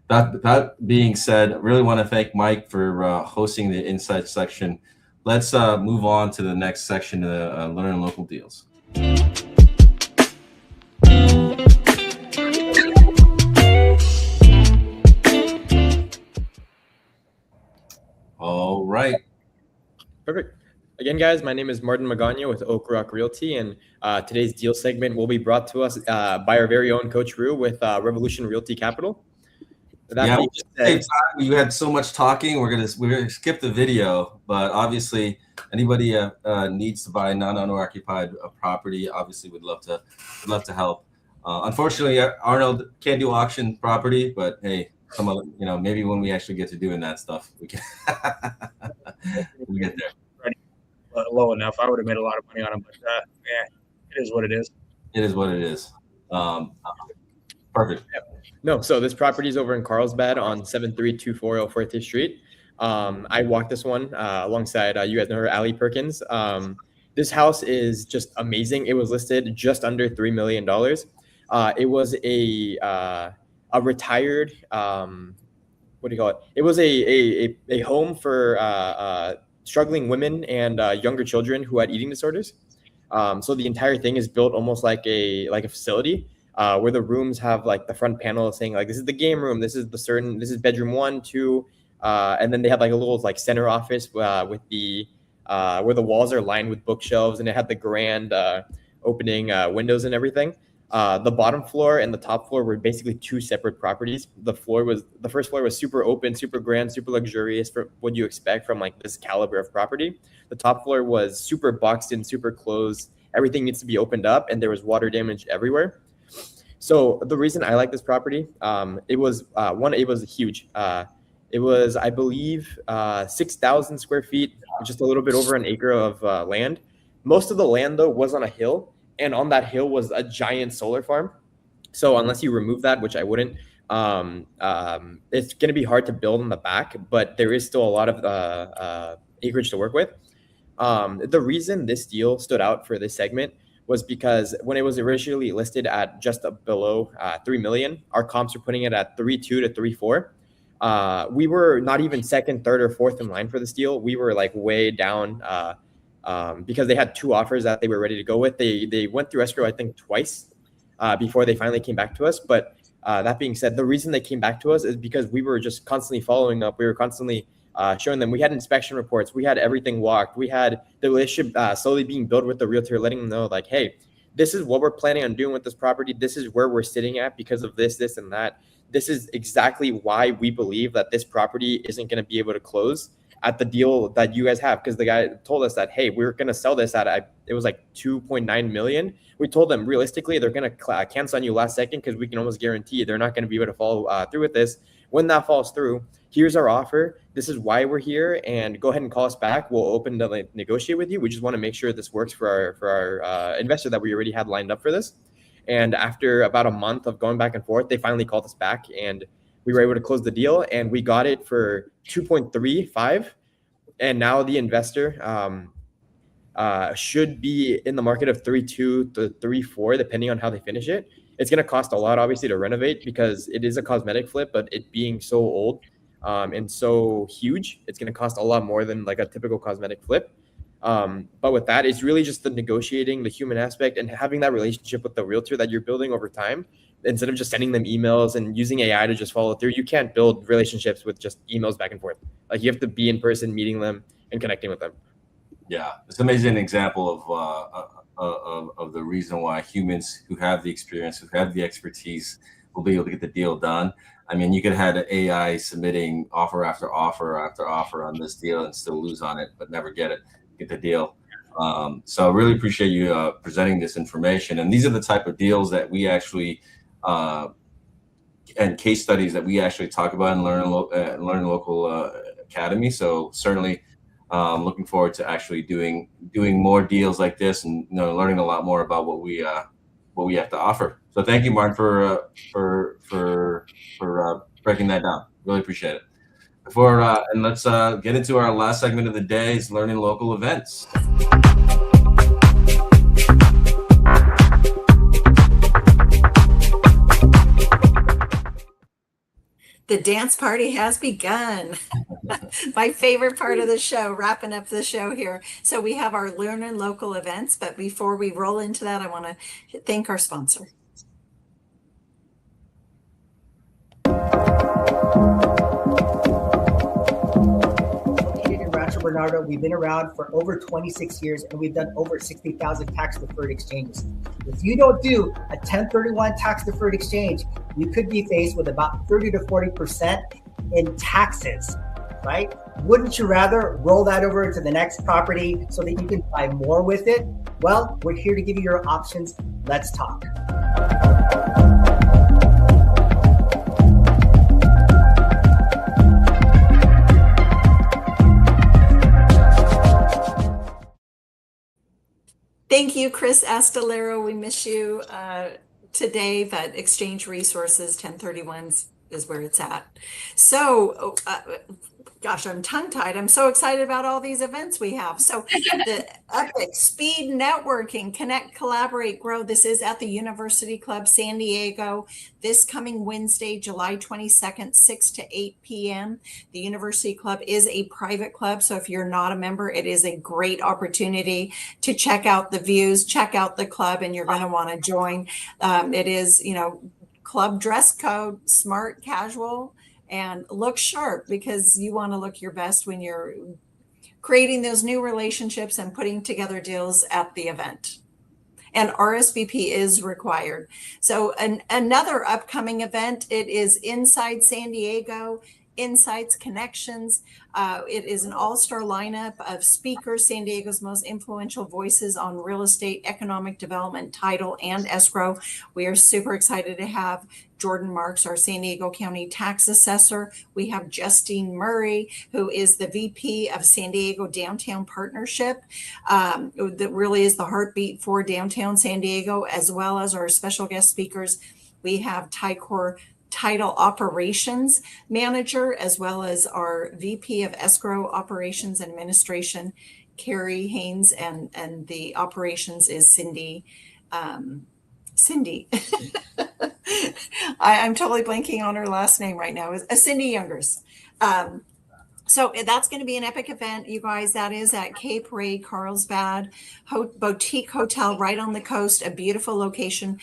that being said, I really want to thank Mike for hosting the Insights section. Let's move on to the next section, LEARNin Local Deals. All right. Perfect. Again, guys, my name is Martin Magana with Oak Rock Realty, and today's deal segment will be brought to us by our very own Coach Rue with Revolution Realty Capital. You had so much talking. We're gonna skip the video, but obviously anybody needs to buy non-owner occupied property, obviously would love to help. Unfortunately, Arnold can't do auction property, but hey, some other, maybe when we actually get to doing that stuff, we can we get there. Low enough, I would have made a lot of money on them, but it is what it is. It is what it is. Perfect. No, so this property is over in Carlsbad on 7324 Forte Street. I walked this one alongside, you guys know her, Allie Perkins. This house is just amazing. It was listed just under $3 million. It was a retired, what do you call it? It was a home for struggling women and younger children who had eating disorders. So the entire thing is built almost like a facility. Where the rooms have like the front panel saying like, this is the game room, this is bedroom 1, 2, and then they had like a little like center office with the where the walls are lined with bookshelves, and it had the grand opening windows and everything. The bottom floor and the top floor were basically two separate properties. The first floor was super open, super grand, super luxurious for what you expect from like this caliber of property. The top floor was super boxed in, super closed. Everything needs to be opened up, and there was water damage everywhere. So the reason I like this property, it was huge. It was, I believe, 6,000 square feet, just a little bit over an acre of land. Most of the land, though, was on a hill, and on that hill was a giant solar farm. So unless you remove that, which I wouldn't, it's going to be hard to build on the back, but there is still a lot of acreage to work with. The reason this deal stood out for this segment was because when it was originally listed at just below 3 million, our comps were putting it at 3.2 to 3.4. We were not even second, third, or fourth in line for this deal. We were like way down because they had two offers that they were ready to go with. They went through escrow, I think, twice before they finally came back to us. But that being said, the reason they came back to us is because we were just constantly following up. We were constantly showing them. We had inspection reports. We had everything walked. We had the relationship slowly being built with the realtor, letting them know like, hey, this is what we're planning on doing with this property. This is where we're sitting at because of this, this, and that. This is exactly why we believe that this property isn't going to be able to close at the deal that you guys have. Because the guy told us that, hey, we're going to sell this at, it was like 2.9 million. We told them realistically, they're going to cancel on you last second because we can almost guarantee they're not going to be able to follow through with this. When that falls through, here's our offer. This is why we're here, and go ahead and call us back. We'll open to negotiate with you. We just want to make sure this works for our investor that we already had lined up for this. And after about a month of going back and forth, they finally called us back, and we were able to close the deal, and we got it for 2.35. And now the investor should be in the market of 3.2 to 3.4, depending on how they finish it. It's going to cost a lot, obviously, to renovate because it is a cosmetic flip, but it being so old and so huge, it's going to cost a lot more than like a typical cosmetic flip. But with that, it's really just the negotiating, the human aspect, and having that relationship with the realtor that you're building over time. Instead of just sending them emails and using AI to just follow through, you can't build relationships with just emails back and forth. Like you have to be in person, meeting them and connecting with them. Yeah, it's an amazing example of the reason why humans who have the experience, who have the expertise, will be able to get the deal done. I mean, you could have had AI submitting offer after offer after offer on this deal and still lose on it, but never get the deal. So I really appreciate you presenting this information. And these are the type of deals that we actually and case studies that we actually talk about in Learn Local Academy. So certainly looking forward to actually doing more deals like this, and learning a lot more about what we have to offer. So thank you, Martin, for breaking that down. Really appreciate it. And let's get into our last segment of the day, is learning local events. The dance party has begun. My favorite part of the show, wrapping up the show here. So we have our LEARNin Local events, but before we roll into that, I want to thank our sponsor. Located in Rancho Bernardo, we've been around for over 26 years, and we've done over 60,000 tax-deferred exchanges. If you don't do a 1031 tax-deferred exchange, you could be faced with about 30 to 40% in taxes, right? Wouldn't you rather roll that over to the next property so that you can buy more with it? Well, we're here to give you your options. Let's talk. Thank you, Chris Astalero. We miss you today, but Exchange Resources 1031s is where it's at. So, gosh, I'm tongue-tied. I'm so excited about all these events we have. So the Epic Speed Networking, Connect, Collaborate, Grow. This is at the University Club San Diego this coming Wednesday, July 22nd, 6 to 8 p.m. The University Club is a private club, so if you're not a member, it is a great opportunity to check out the views, check out the club, and you're going to want to join. It is, club dress code, smart, casual, and look sharp, because you want to look your best when you're creating those new relationships and putting together deals at the event. And RSVP is required. So another upcoming event, it is Inside San Diego, Insights Connections. It is an all-star lineup of speakers, San Diego's most influential voices on real estate, economic development, title, and escrow. We are super excited to have Jordan Marks, our San Diego County tax assessor. We have Justine Murray, who is the VP of San Diego Downtown Partnership. That really is the heartbeat for downtown San Diego, as well as our special guest speakers. We have Tycor Title Operations Manager, as well as our VP of Escrow Operations and Administration, Carrie Haynes, and the operations is Cindy. I'm totally blanking on her last name right now. Is Cindy Youngers. So that's going to be an epic event, you guys. That is at Cape Ray Carlsbad Boutique Hotel right on the coast, a beautiful location.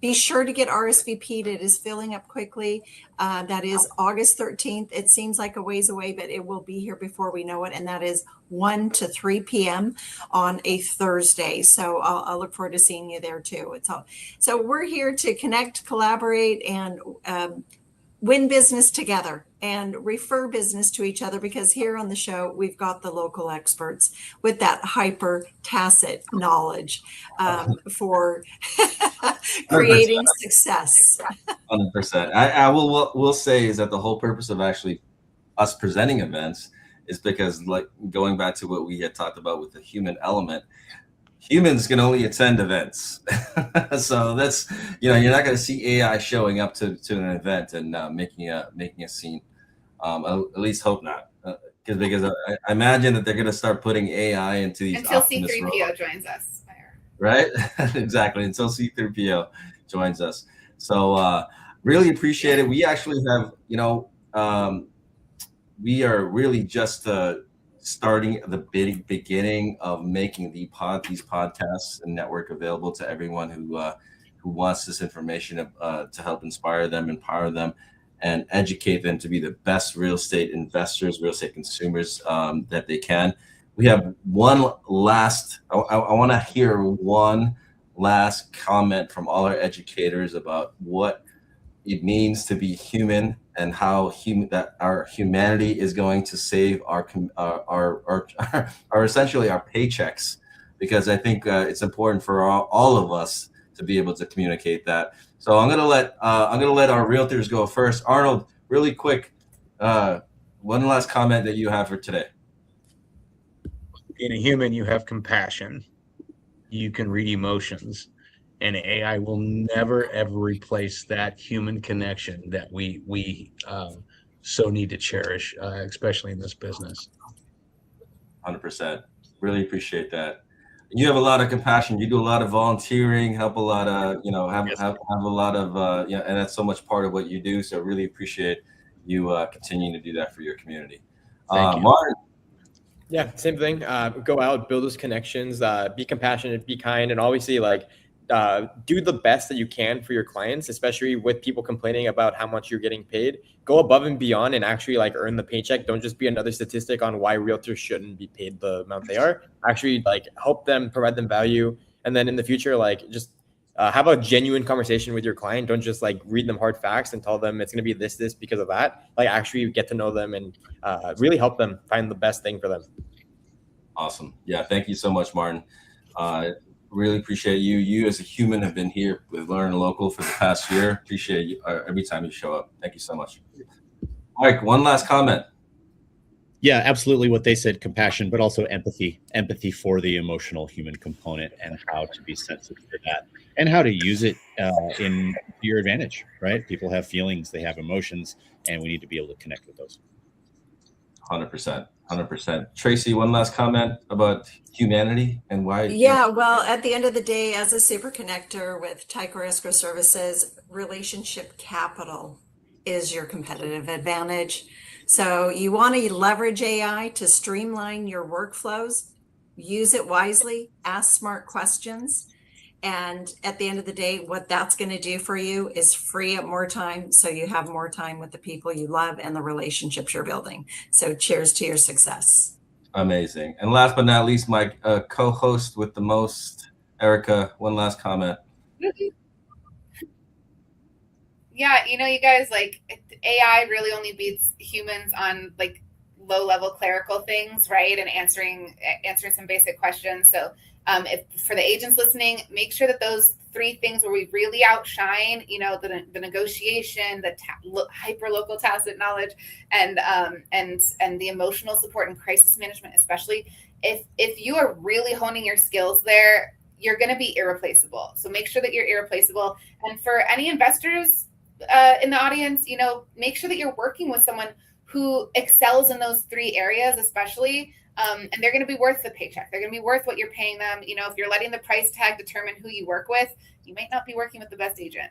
Be sure to get RSVP'd. It is filling up quickly. That is August 13th. It seems like a ways away, but it will be here before we know it. And that is 1 to 3 p.m. on a Thursday. So I'll look forward to seeing you there too. So we're here to connect, collaborate, and win business together and refer business to each other, because here on the show, we've got the local experts with that hyper tacit knowledge for creating 100%. Success. 100%. I will say is that the whole purpose of actually us presenting events is because, like, going back to what we had talked about with the human element, humans can only attend events. So that's, you're not going to see AI showing up to an event and making a scene. At least hope not. Because I imagine that they're going to start putting AI into these. Until C3PO joins us. Right? Exactly. Until C3PO joins us. So really appreciate it. We actually have, we are really just starting the beginning of making these podcasts and network available to everyone who wants this information to help inspire them, empower them, and educate them to be the best real estate investors, real estate consumers that they can. we have one last, I want to hear one last comment from all our educators about what it means to be human and how that our humanity is going to save our essentially our paychecks, because I think it's important for all of us to be able to communicate that. So I'm gonna let our realtors go first. Arnold, really quick, one last comment that you have for today. Being a human, you have compassion. You can read emotions, and AI will never ever replace that human connection that we so need to cherish, especially in this business. 100%. Really appreciate that. You have a lot of compassion. You do a lot of volunteering, help a lot of, have a lot of, and that's so much part of what you do. So really appreciate you continuing to do that for your community. Thank you. Martin. Yeah, same thing. Go out, build those connections, be compassionate, be kind, and obviously do the best that you can for your clients, especially with people complaining about how much you're getting paid. Go above and beyond and actually earn the paycheck. Don't just be another statistic on why realtors shouldn't be paid the amount they are. Actually help them, provide them value. And then in the future, just have a genuine conversation with your client. Don't just read them hard facts and tell them it's going to be this because of that. Actually get to know them and really help them find the best thing for them. Awesome. Yeah. Thank you so much, Martin. Really appreciate you. You as a human have been here with LEARNin Local for the past year. Appreciate you every time you show up. Thank you so much. Mike, one last comment. Yeah, absolutely what they said, compassion, but also empathy for the emotional human component and how to be sensitive to that and how to use it in your advantage, right? People have feelings, they have emotions, and we need to be able to connect with those. 100%. 100%. Tracy, one last comment about humanity and why. Yeah, well, at the end of the day, as a super connector with Tyco Escrow Services, relationship capital is your competitive advantage. So you want to leverage AI to streamline your workflows, use it wisely, ask smart questions. And at the end of the day, what that's going to do for you is free up more time so you have more time with the people you love and the relationships you're building. So cheers to your success. Amazing. And last but not least, my co-host with the most, Erica, one last comment. Yeah, you guys, AI really only beats humans on low-level clerical things, right? And answering some basic questions. So if for the agents listening, make sure that those three things where we really outshine, the negotiation, the hyperlocal tacit knowledge, and the emotional support and crisis management, especially if you are really honing your skills there, you're going to be irreplaceable. So make sure that you're irreplaceable. And for any investors in the audience, make sure that you're working with someone who excels in those three areas, especially. And they're going to be worth the paycheck. They're going to be worth what you're paying them. If you're letting the price tag determine who you work with, you might not be working with the best agent.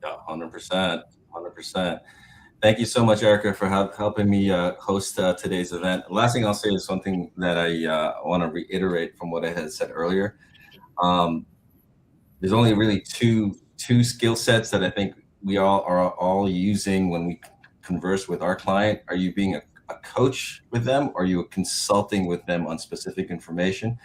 Yeah, 100%. 100%. Thank you so much, Erica, for helping me host today's event. The last thing I'll say is something that I want to reiterate from what I had said earlier. There's only really two skill sets that I think we are all using when we converse with our client. Are you being a coach with them, or are you consulting with them on specific information?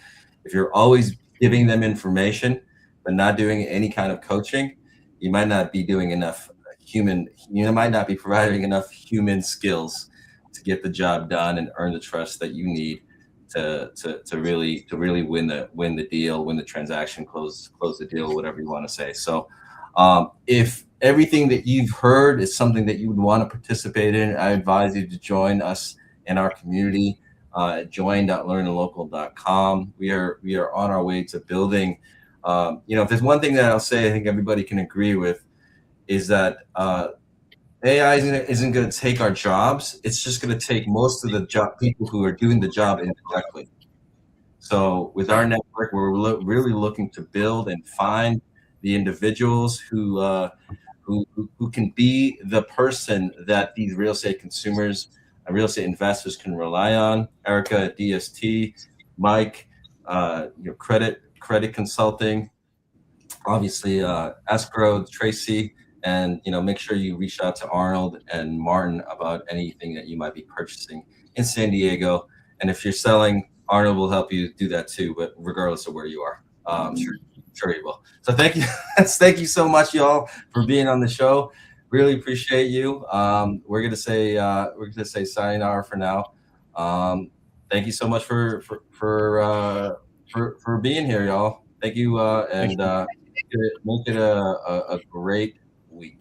If you're always giving them information but not doing any kind of coaching, you might not be doing enough you might not be providing enough human skills to get the job done and earn the trust that you need to really win the deal, win the transaction, close the deal, whatever you want to say. So if everything that you've heard is something that you would want to participate in, I advise you to join us in our community at join.learninlocal.com. We are on our way to building. If there's one thing that I'll say, I think everybody can agree with, is that AI isn't going to take our jobs. It's just going to take most of the people who are doing the job indirectly. So with our network, we're really looking to build and find the individuals who can be the person that these real estate consumers and real estate investors can rely on. Erica at DST, Mike, credit consulting, obviously escrow, Tracy, and make sure you reach out to Arnold and Martin about anything that you might be purchasing in San Diego And if you're selling, Arnold will help you do that too, but regardless of where you are. Sure he will. So thank you. Thank you so much, y'all, for being on the show. Really appreciate you. We're gonna say sayonara for now. Thank you so much for being here, y'all. Thank you, and make it a great week.